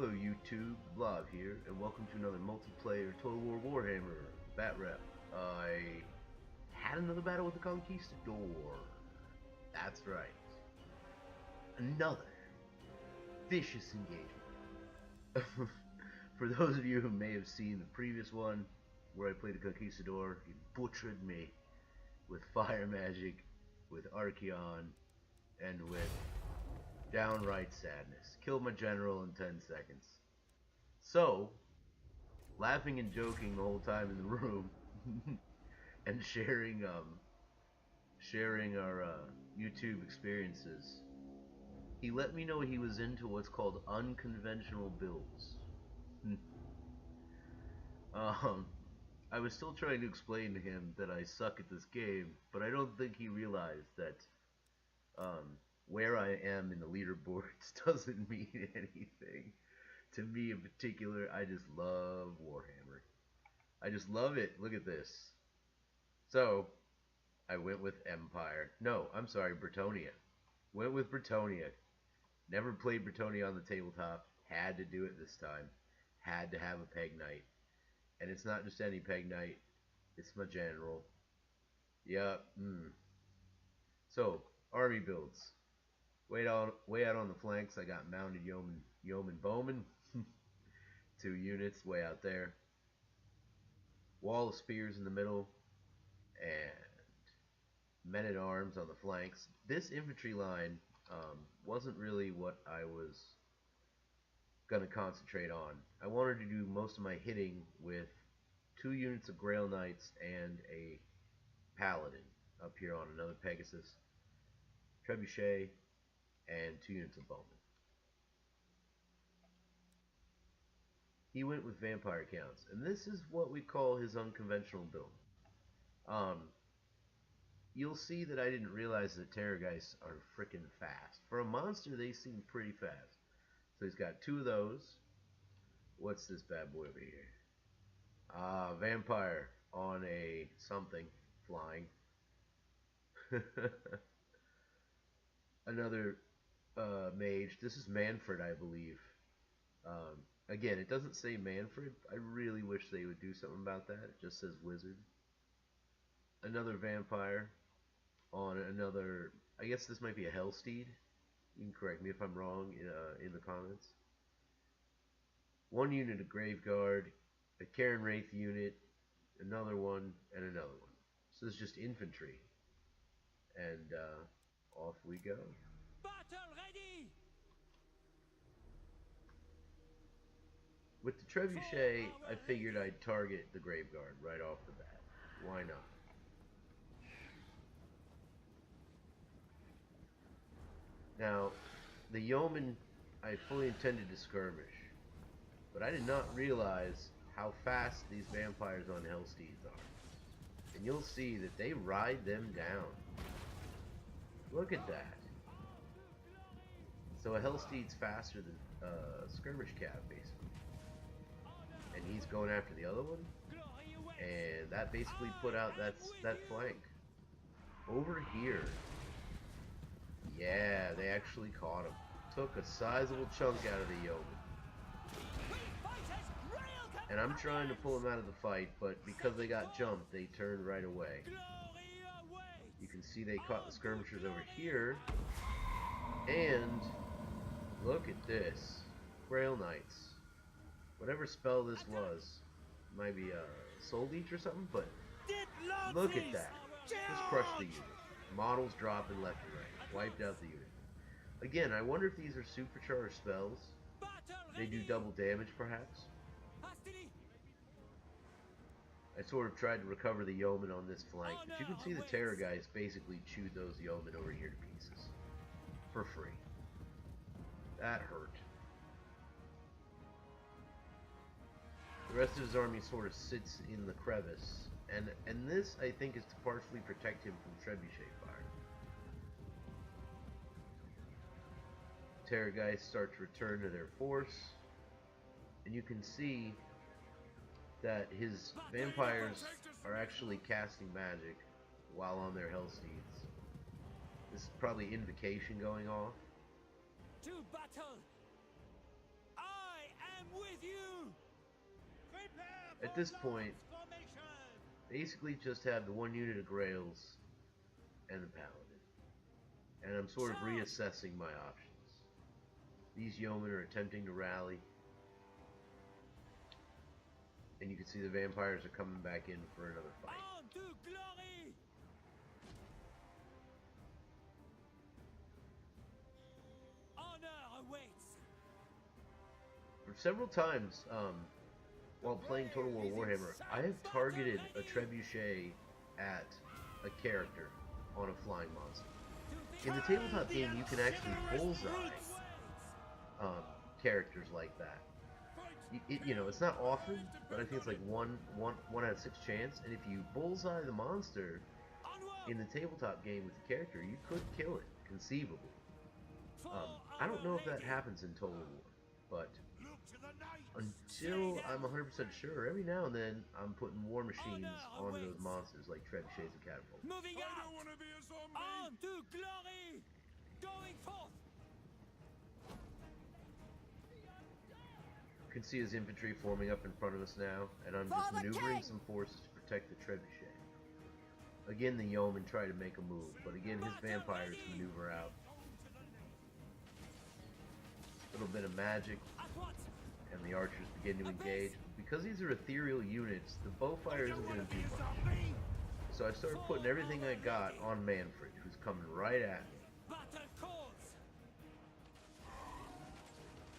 Hello YouTube, theBLOB here, and welcome to another multiplayer Total War Warhammer Bat Rep. I had another battle with the Conquistador. That's right. Another vicious engagement. For those of you who may have seen the previous one, where I played the Conquistador, he butchered me with fire magic, with Archeon, and with downright sadness. Killed my general in 10 seconds. So, laughing and joking the whole time in the room, and sharing our YouTube experiences, he let me know he was into what's called unconventional builds. I was still trying to explain to him that I suck at this game, but I don't think he realized that where I am in the leaderboards doesn't mean anything. To me in particular, I just love Warhammer. I just love it. Look at this. So, I went with Empire. No, I'm sorry, Bretonnia. Went with Bretonnia. Never played Bretonnia on the tabletop. Had to do it this time. Had to have a Peg Knight. And it's not just any Peg Knight. It's my general. Yup. So, army builds. Way out on the flanks, I got mounted yeoman bowmen. 2 units way out there. Wall of spears in the middle. And men-at-arms on the flanks. This infantry line wasn't really what I was going to concentrate on. I wanted to do most of my hitting with 2 units of Grail Knights and a Paladin up here on another Pegasus. Trebuchet. And 2 units of bowmen. He went with vampire counts, and this is what we call his unconventional build. You'll see that I didn't realize that Terrorgeists are freaking fast. For a monster, they seem pretty fast. So he's got 2 of those. What's this bad boy over here? Vampire on a something flying. Another mage. This is Manfred, I believe. Again, it doesn't say Manfred. I really wish they would do something about that. It just says wizard. Another vampire on another. I guess this might be a Hellsteed. You can correct me if I'm wrong in the comments. 1 unit of Graveguard, a Karen Wraith unit, another one, and another one. So this is just infantry. And off we go. Battle ready! With the Trebuchet, I figured I'd target the Graveguard right off the bat. Why not? Now, the Yeoman I fully intended to skirmish, but I did not realize how fast these vampires on Hellsteeds are. And you'll see that they ride them down. Look at that. So a Hellsteed's faster than skirmish cat, basically. And he's going after the other one. And that basically put out that flank. Over here. Yeah, they actually caught him. Took a sizable chunk out of the yeoman. And I'm trying to pull him out of the fight, but because they got jumped, they turned right away. You can see they caught the skirmishers over here. And look at this. Grail Knights. Whatever spell this was. Might be a Soul Leech or something, but look at that. Just crushed the unit. Models dropping left and right. Wiped out the unit. Again, I wonder if these are supercharged spells. They do double damage, perhaps. I sort of tried to recover the yeoman on this flank, but you can see the Terrorgeists basically chewed those yeomen over here to pieces. For free. That hurt. The rest of his army sort of sits in the crevice, and this, I think, is to partially protect him from trebuchet fire. Terrorgeists start to return to their force, and you can see that his vampires are actually casting magic while on their Hellsteeds. This is probably invocation going off. To battle! I with you. At this point, basically just have the one unit of Grails and the Paladin. And I'm sort of reassessing my options. These yeomen are attempting to rally. And you can see the vampires are coming back in for another fight. On to glory. Honor awaits. For several times, while playing Total War Warhammer, I have targeted a trebuchet at a character on a flying monster. In the tabletop game, you can actually bullseye characters like that. You know, it's not often, but I think it's like one out of 6 chance. And if you bullseye the monster in the tabletop game with the character, you could kill it, conceivably. I don't know if that happens in Total War, but until I'm 100% sure, every now and then I'm putting war machines onto those monsters like trebuchets and catapults. Moving out. On to glory. Going forth. You can see his infantry forming up in front of us now, and I'm just maneuvering some forces to protect the trebuchet. Again, the yeomen try to make a move, but again, his vampires maneuver out. A little bit of magic, and the archers begin to engage. Because these are ethereal units, the bowfire isn't going to do much. So I started putting everything I got on Manfred, who's coming right at me.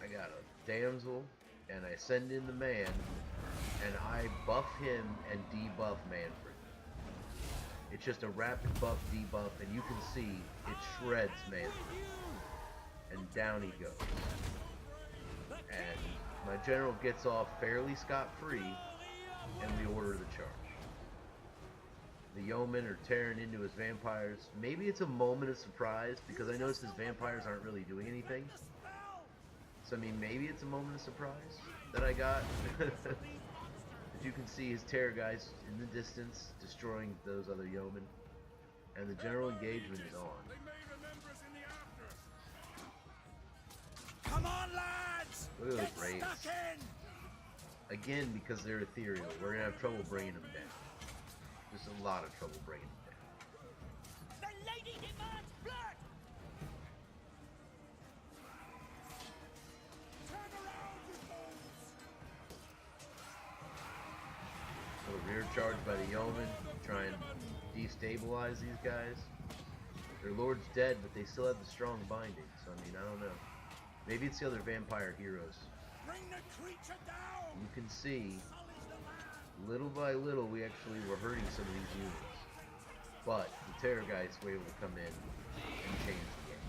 I got a damsel, and I send in the man, and I buff him and debuff Manfred. It's just a rapid buff debuff, and you can see it shreds Manfred. And down he goes. And my general gets off fairly scot-free, and we order the charge. The yeomen are tearing into his vampires. Maybe it's a moment of surprise, because I noticed his vampires aren't really doing anything. So I mean, maybe it's a moment of surprise that I got. As you can see, his terror guys in the distance destroying those other yeomen. And the general engagement is on. Come on, lads! Look at those raids. Again, because they're ethereal, we're going to have trouble bringing them down. Just a lot of trouble bringing them down. The lady demands blood! Turn around, you fools! So rear charge by the yeomen, try and destabilize these guys. Their lord's dead, but they still have the strong binding, so I mean, I don't know. Maybe it's the other vampire heroes. Bring the creature down! You can see, little by little, we actually were hurting some of these units. But the terror guys were able to come in and change the game.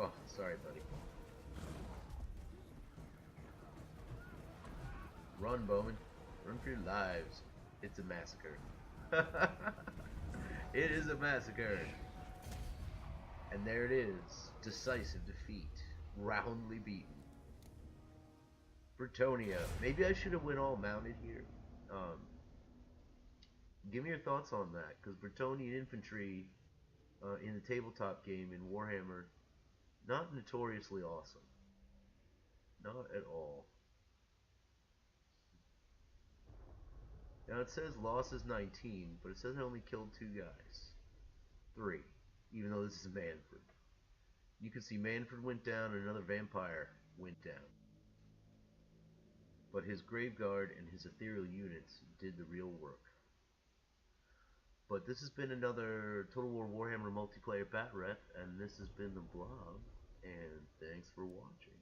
Oh, sorry, buddy. Run, Bowman. Run for your lives. It's a massacre. It is a massacre. And there it is. Decisive defeat. Roundly beaten. Bretonnia. Maybe I should have went all mounted here. Give me your thoughts on that, because Bretonnian infantry in the tabletop game in Warhammer, not notoriously awesome. Not at all. Now it says losses 19, but it says I only killed 2 guys. 3, even though this is Manfred. You can see Manfred went down and another vampire went down. But his Graveguard and his ethereal units did the real work. But this has been another Total War Warhammer multiplayer bat ref, and this has been theBLOB, and thanks for watching.